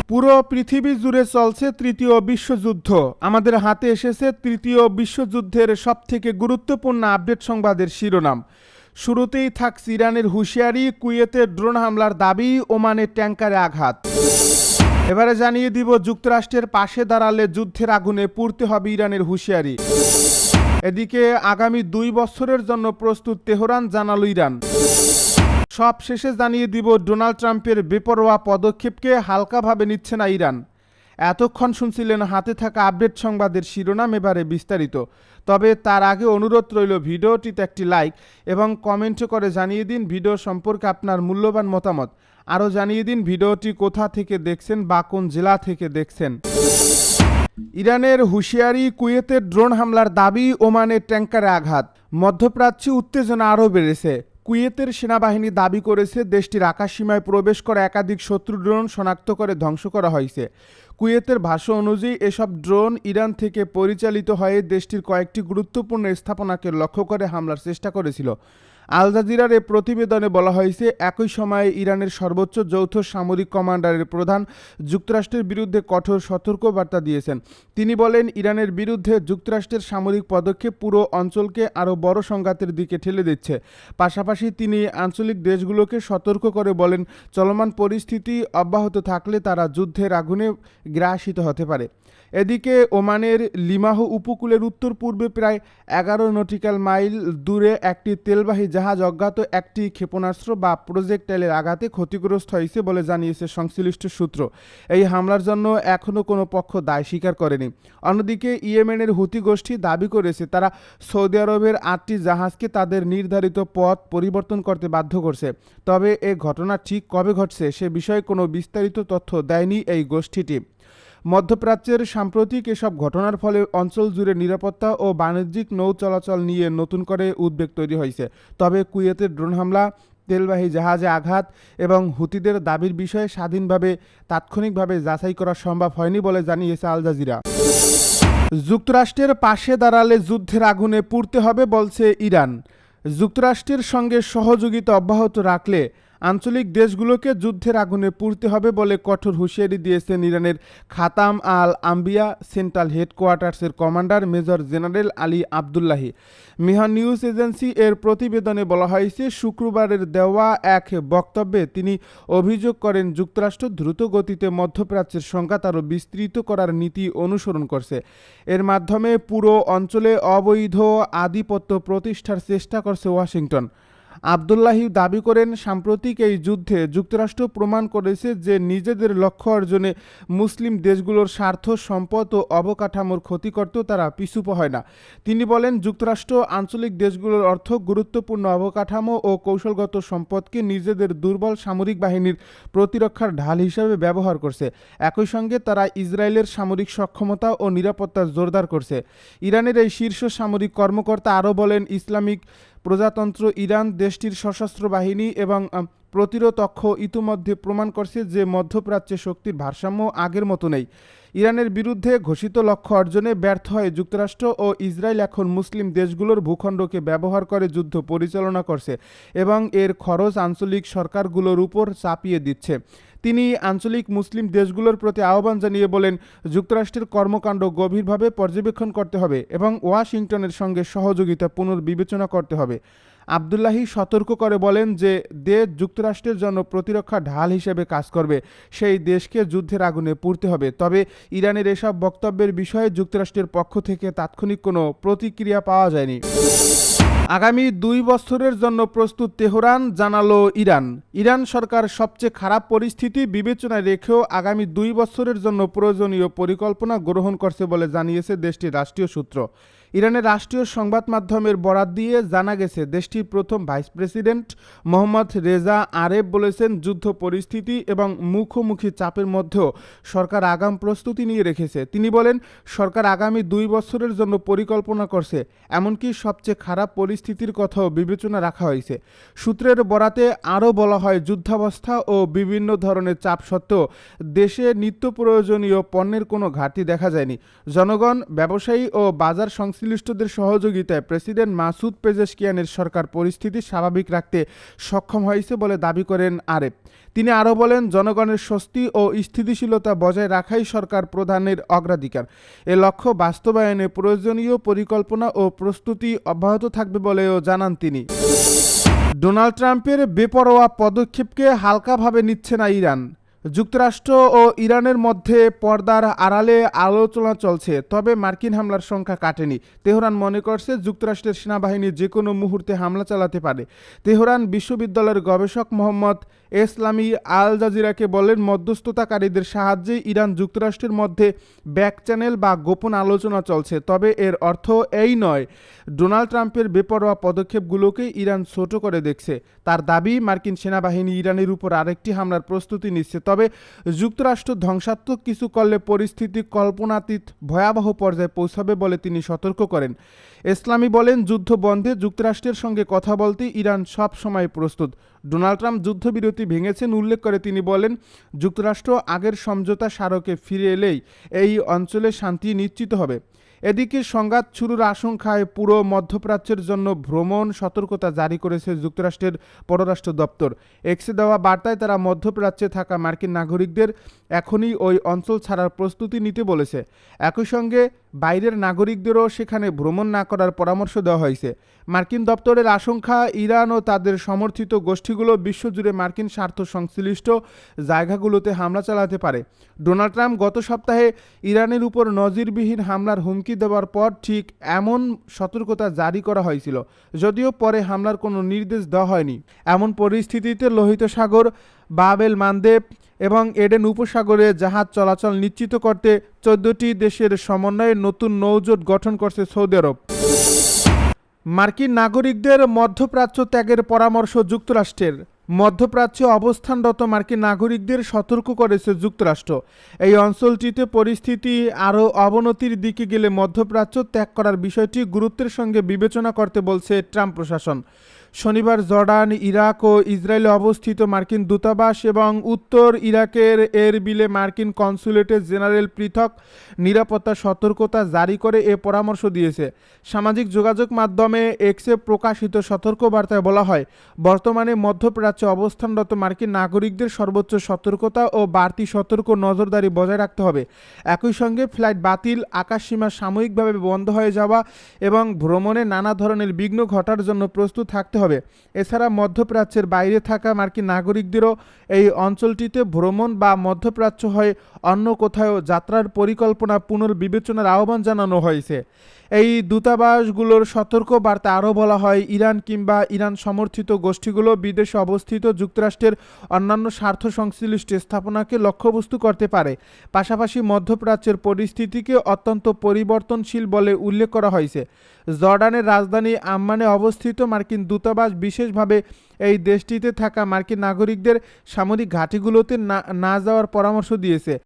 পুরো পৃথিবী জুড়ে চলছে তৃতীয় বিশ্বযুদ্ধ। আমাদের হাতে এসেছে তৃতীয় বিশ্বযুদ্ধের সবথেকে গুরুত্বপূর্ণ আপডেট সংবাদের শিরোনাম। শুরুতেই থাকছে ইরানের হুঁশিয়ারি, কুয়েতে ড্রোন হামলার দাবি, ওমানের ট্যাঙ্কারে আঘাত। এবারে জানিয়ে দিব যুক্তরাষ্ট্রের পাশে দাঁড়ালে যুদ্ধের আগুনে পুড়তে হবে ইরানের হুঁশিয়ারি। এদিকে আগামী 2 বছরের জন্য প্রস্তুত তেহরান, জানালো ইরান। সব শেষে জানিয়ে দিব ডোনাল্ড ট্রাম্পের বেপরোয়া পদক্ষেপকে হালকাভাবে নিচ্ছে না ইরান। এতক্ষণ শুনছিলেন হাতে থাকা আপডেট সংবাদের শিরোনাম, এবারে বিস্তারিত। তবে তার আগে অনুরোধ রইল ভিডিওটিতে একটি লাইক এবং কমেন্ট করে জানিয়ে দিন ভিডিও সম্পর্কে আপনার মূল্যবান মতামত। আরও জানিয়ে দিন ভিডিওটি কোথা থেকে দেখছেন বা কোন জেলা থেকে দেখছেন। ইরানের হুঁশিয়ারি, কুয়েতের ড্রোন হামলার দাবি, ওমানের ট্যাঙ্কারে আঘাত। মধ্যপ্রাচ্যে উত্তেজনা আরও বেড়েছে। কুয়েতের সেনাবাহিনী দাবি করেছে দেশটির আকাশসীমায় প্রবেশ করা একাধিক শত্রু ড্রোন শনাক্ত করে ধ্বংস করা হয়েছে। কুয়েতের ভাষ্য অনুযায়ী এসব ড্রোন ইরান থেকে পরিচালিত হয়ে দেশটির কয়েকটি গুরুত্বপূর্ণ স্থাপনাকে লক্ষ্য করে হামলার চেষ্টা করেছিল। আল জাজিরার এ প্রতিবেদনে বলা হয়েছে, একই সময়ে ইরানের সর্বোচ্চ যৌথ সামরিক কমান্ডারের প্রধান যুক্তরাষ্ট্রের বিরুদ্ধে কঠোর সতর্কবার্তা দিয়েছেন। তিনি বলেন, ইরানের বিরুদ্ধে যুক্তরাষ্ট্রের সামরিক পদক্ষেপ পুরো অঞ্চলকে আরও বড় সংঘাতের দিকে ঠেলে দিচ্ছে। পাশাপাশি তিনি আঞ্চলিক দেশগুলোকে সতর্ক করে বলেন, চলমান পরিস্থিতি অব্যাহত থাকলে তারা যুদ্ধের আগুনে গ্রাসিত হতে পারে। এদিকে ওমানের লিমাহ উপকূলের উত্তর পূর্বে প্রায় 11 নটিক্যাল মাইল দূরে একটি তেলবাহী জাহাজ অজ্ঞাত একটি ক্ষেপণাস্ত্র বা প্রজেক্টাইলের আঘাতে ক্ষতিগ্রস্ত হয়েছে বলে জানিয়েছে সংশ্লিষ্ট সূত্র। এই হামলার জন্য এখনও কোনো পক্ষ দায় স্বীকার করেনি। অন্যদিকে ইয়েমেনের হুতি গোষ্ঠী দাবি করেছে তারা সৌদি আরবের 8টি জাহাজকে তাদের নির্ধারিত পথ পরিবর্তন করতে বাধ্য করছে। তবে এ ঘটনা ঠিক কবে ঘটছে সে বিষয়ে কোনো বিস্তারিত তথ্য দেয়নি এই গোষ্ঠীটি। মধ্যপ্রাচ্যের সাম্প্রতিক এসব ঘটনার ফলে অঞ্চল জুড়ে নিরাপত্তা ও বাণিজ্যিক নৌ চলাচল নিয়ে নতুন করে উদ্বেগ তৈরি হয়েছে। তবে কুয়েতের ড্রোন হামলা, তেলবাহী জাহাজে আঘাত এবং হুতিদের দাবির বিষয়ে স্বাধীনভাবে তাৎক্ষণিকভাবে যাচাই করা সম্ভব হয়নি বলে জানিয়েছে আল জাজিরা। যুক্তরাষ্ট্রের পাশে দাঁড়ালে যুদ্ধের আগুনে পুড়তে হবে বলছে ইরান। যুক্তরাষ্ট্রের সঙ্গে সহযোগিতা অব্যাহত রাখলে আঞ্চলিক দেশগুলোকে যুদ্ধের আগুনে পুড়তে হবে বলে কঠোর হুঁশিয়ারি দিয়েছেন ইরানের খাতাম আল আম্বিয়া সেন্ট্রাল হেডকোয়ার্টার্সের commander major general Ali Abdollahi. Mihan news agency এর প্রতিবেদনে বলা হয়েছে, শুক্রবারের দেওয়া এক বক্তব্যে তিনি অভিযোগ করেন যুক্তরাষ্ট্র দ্রুত গতিতে মধ্যপ্রাচ্যের সংঘাত আরও বিস্তৃত করার নীতি অনুসরণ করছে। এর মাধ্যমে পুরো অঞ্চলে অবৈধ আধিপত্য প্রতিষ্ঠার চেষ্টা করছে ওয়াশিংটন। আবদুল্লাহি দাবি করেন, সাম্প্রতিক এই যুদ্ধে যুক্তরাষ্ট্র প্রমাণ করেছে যে নিজেদের লক্ষ্য অর্জনে মুসলিম দেশগুলোর স্বার্থ, সম্পদ ও অবকাঠামোর ক্ষতি করতেও তারা পিছুপা হয় না। তিনি বলেন, যুক্তরাষ্ট্র আঞ্চলিক দেশগুলোর অর্থ, গুরুত্বপূর্ণ অবকাঠামো ও কৌশলগত সম্পদকে নিজেদের দুর্বল সামরিক বাহিনীর প্রতিরক্ষার ঢাল হিসেবে ব্যবহার করছে। একই সঙ্গে তারা ইসরায়েলের সামরিক সক্ষমতা ও নিরাপত্তা জোরদার করছে। ইরানের এই শীর্ষ সামরিক কর্মকর্তা আরও বলেন, ইসলামিক প্রজাতন্ত্র ইরান দেশটির সশস্ত্র বাহিনী এবং প্রতিরোধ অক্ষ ইতিমধ্যে প্রমাণ করছে যে মধ্যপ্রাচ্যে শক্তির ভারসাম্য আগের মতো নেই। ইরানের বিরুদ্ধে ঘোষিত লক্ষ্য অর্জনে ব্যর্থ হয়ে যুক্তরাষ্ট্র ও ইসরায়েল এখন মুসলিম দেশগুলোর ভূখণ্ডকে ব্যবহার করে যুদ্ধ পরিচালনা করছে এবং এর খরচ আঞ্চলিক সরকারগুলোর উপর চাপিয়ে দিচ্ছে। তিনি আঞ্চলিক মুসলিম দেশগুলোর প্রতি আহ্বান জানিয়ে বলেন, যুক্তরাষ্ট্রের কর্মকাণ্ড গভীরভাবে পর্যবেক্ষণ করতে হবে এবং ওয়াশিংটনের সঙ্গে সহযোগিতা পুনর্বিবেচনা করতে হবে। আবদুল্লাহি সতর্ক করে বলেন যে দেশ যুক্তরাষ্ট্রের জন্য প্রতিরক্ষা ঢাল হিসেবে কাজ করবে সেই দেশকে যুদ্ধের আগুনে পুড়তে হবে। তবে ইরানের এসব বক্তব্যের বিষয়ে যুক্তরাষ্ট্রের পক্ষ থেকে তাৎক্ষণিক কোনো প্রতিক্রিয়া পাওয়া যায়নি। আগামী 2 বছরের জন্য প্রস্তুত তেহরান, জানালো ইরান। ইরান সরকার সবচেয়ে খারাপ পরিস্থিতি বিবেচনায় রেখেও আগামী 2 বছরের জন্য প্রয়োজনীয় পরিকল্পনা গ্রহণ করছে বলে জানিয়েছে দেশটির রাষ্ট্রীয় সূত্র। ইরানের রাষ্ট্রীয় সংবাদ মাধ্যমের বরাত দিয়ে জানা গেছে, দেশটির প্রথম ভাইস প্রেসিডেন্ট মোহাম্মদ রেজা আরেব বলেছেন, যুদ্ধ পরিস্থিতি এবং মুখোমুখি চাপের মধ্যেও সরকার আগাম প্রস্তুতি নিয়ে রেখেছে। তিনি বলেন, সরকার আগামী 2 বছরের জন্য পরিকল্পনা করছে, এমনকি সবচেয়ে খারাপ পরিস্থিতির কথাও বিবেচনা রাখা হয়েছে। সূত্রের বরাতে আরও বলা হয়, যুদ্ধাবস্থা ও বিভিন্ন ধরনের চাপ সত্ত্বেও দেশে নিত্য প্রয়োজনীয় পণ্যের কোনো ঘাটতি দেখা যায়নি। জনগণ, ব্যবসায়ী ও বাজার সংস্থা সংশ্লিষ্টদের সহযোগিতায় প্রেসিডেন্ট মাসুদ পেজেশকিয়ানের সরকার পরিস্থিতি স্বাভাবিক রাখতে সক্ষম হয়েছে বলে দাবি করেন আরেফ। তিনি আরও বলেন, জনগণের স্বস্তি ও স্থিতিশীলতা বজায় রাখাই সরকার প্রধানের অগ্রাধিকার। এ লক্ষ্য বাস্তবায়নে প্রয়োজনীয় পরিকল্পনা ও প্রস্তুতি অব্যাহত থাকবে বলেও জানান তিনি। ডোনাল্ড ট্রাম্পের বেপরোয়া পদক্ষেপকে হালকাভাবে নিচ্ছে না ইরান। যুক্তরাষ্ট্র ও ইরানের মধ্যে পর্দার আড়ালে আলোচনা চলছে, তবে মার্কিন হামলার সংখ্যা কাটেনি। তেহরান মনে করছে যুক্তরাষ্ট্রের সেনাবাহিনী যে কোনো মুহূর্তে হামলা চালাতে পারে। তেহরান বিশ্ববিদ্যালয়ের গবেষক মোহাম্মদ এসলামি আল জাজিরাকে বলেন, মধ্যস্থতাকারীদের সাহায্যে ইরান যুক্তরাষ্ট্রের মধ্যে ব্যাক চ্যানেল বা গোপন আলোচনা চলছে, তবে এর অর্থ এই নয় ডোনাল্ড ট্রাম্পের বেপরোয়া পদক্ষেপগুলোকে ইরান ছোট করে দেখছে। তার দাবি, মার্কিন সেনাবাহিনী ইরানের উপর আরেকটি হামলার প্রস্তুতি নিচ্ছে, তবে যুক্তরাষ্ট্র ধ্বংসাত্মক কিছু করলে পরিস্থিতি কল্পনাতীত ভয়াবহ পর্যায়ে পৌঁছাবে বলে তিনি সতর্ক করেন। ইসলামী বলেন, যুদ্ধ বন্ধে যুক্তরাষ্ট্রের সঙ্গে কথা বলতে ইরান সব সময় প্রস্তুত। ডোনাল্ড ট্রাম্প যুদ্ধবিরতি ভেঙেছেন উল্লেখ করে তিনি বলেন, যুক্তরাষ্ট্র আগের সমঝোতা স্মারকে ফিরে এলেই এই অঞ্চলে শান্তি নিশ্চিত হবে। এদিকে সংঘাত শুরুর আশঙ্কায় পুরো মধ্যপ্রাচ্যের জন্য ভ্রমণ সতর্কতা জারি করেছে যুক্তরাষ্ট্রের পররাষ্ট্র দপ্তর। এক্সে দেওয়া বার্তায় তারা মধ্যপ্রাচ্যে থাকা মার্কিন নাগরিকদের এখনই ওই অঞ্চল ছাড়ার প্রস্তুতি নিতে বলেছে। একই সঙ্গে বাইরের নাগরিকদেরও সেখানে ভ্রমণ না করার পরামর্শ দেওয়া হয়েছে। মার্কিন দপ্তরের আশঙ্কা, ইরান ও তাদের সমর্থিত গোষ্ঠীগুলো বিশ্বজুড়ে মার্কিন স্বার্থ সংশ্লিষ্ট জায়গাগুলোতে হামলা চালাতে পারে। ডোনাল্ড ট্রাম্প গত সপ্তাহে ইরানের উপর নজিরবিহীন হামলার হুমকি দেওয়ার পর ঠিক এমন সতর্কতা জারি করা হয়েছিল, যদিও পরে হামলার কোনো নির্দেশ দেওয়া হয়নি। এমন পরিস্থিতিতে লোহিত সাগর, বাব এল মানদেব এবং এডেন উপসাগরে জাহাজ চলাচল নিশ্চিত করতে 14টি দেশের সমন্বয়ে নতুন নৌজোট গঠন করছে সৌদি আরব। মার্কিন নাগরিকদের মধ্যপ্রাচ্য ত্যাগের পরামর্শ যুক্তরাষ্ট্রের। মধ্যপ্রাচ্যে অবস্থানরত মার্কিন নাগরিকদের সতর্ক করেছে যুক্তরাষ্ট্র। এই অঞ্চলটিতে পরিস্থিতি আরও অবনতির দিকে গেলে মধ্যপ্রাচ্য ত্যাগ করার বিষয়টি গুরুত্বের সঙ্গে বিবেচনা করতে বলছে ট্রাম্প প্রশাসন। শনিবার জর্ডান, ইরাক ও ইসরায়েলে অবস্থিত মার্কিন দূতাবাস এবং উত্তর ইরাকের এরবিলে মার্কিন কনসুলেটে জেনারেল পৃথক নিরাপত্তা সতর্কতা জারি করে এ পরামর্শ দিয়েছে। সামাজিক যোগাযোগ মাধ্যমে এক্সে প্রকাশিত সতর্কবার্তায় বলা হয়, বর্তমানে মধ্যপ্রাচ্যে অবস্থানরত মার্কিন নাগরিকদের সর্বোচ্চ সতর্কতা ও বাড়তি সতর্ক নজরদারি বজায় রাখতে হবে। একই সঙ্গে ফ্লাইট বাতিল, আকাশসীমা সাময়িকভাবে বন্ধ হয়ে যাওয়া এবং ভ্রমণে নানা ধরনের বিঘ্ন ঘটার জন্য প্রস্তুত থাকতে হবে। এছাড়া মধ্যপ্রাচ্যের বাইরে থাকা মার্কিন নাগরিকদেরও এই অঞ্চলটিতে ভ্রমণ বা মধ্যপ্রাচ্য হয়ে অন্য কোথাও যাত্রার পরিকল্পনা পুনর্বিবেচনার আহ্বান জানানো হয়েছে। এই দূতাবাসগুলোর সতর্ক বার্তা আরও বলা হয়, ইরান কিংবা ইরান সমর্থিত গোষ্ঠীগুলো বিদেশে অবস্থিত যুক্তরাষ্ট্রের অন্যান্য স্বার্থ সংশ্লিষ্ট স্থাপনাকে লক্ষ্যবস্তু করতে পারে। পাশাপাশি মধ্যপ্রাচ্যের পরিস্থিতিকে অত্যন্ত পরিবর্তনশীল বলে উল্লেখ করা হয়েছে। জর্ডানের রাজধানী আম্মানে অবস্থিত মার্কিন দূতাবাস বিশেষভাবে এই দেশটিতে থাকা মার্কিন নাগরিকদের সামরিক ঘাঁটিগুলোতে না যাওয়ার পরামর্শ দিয়েছে।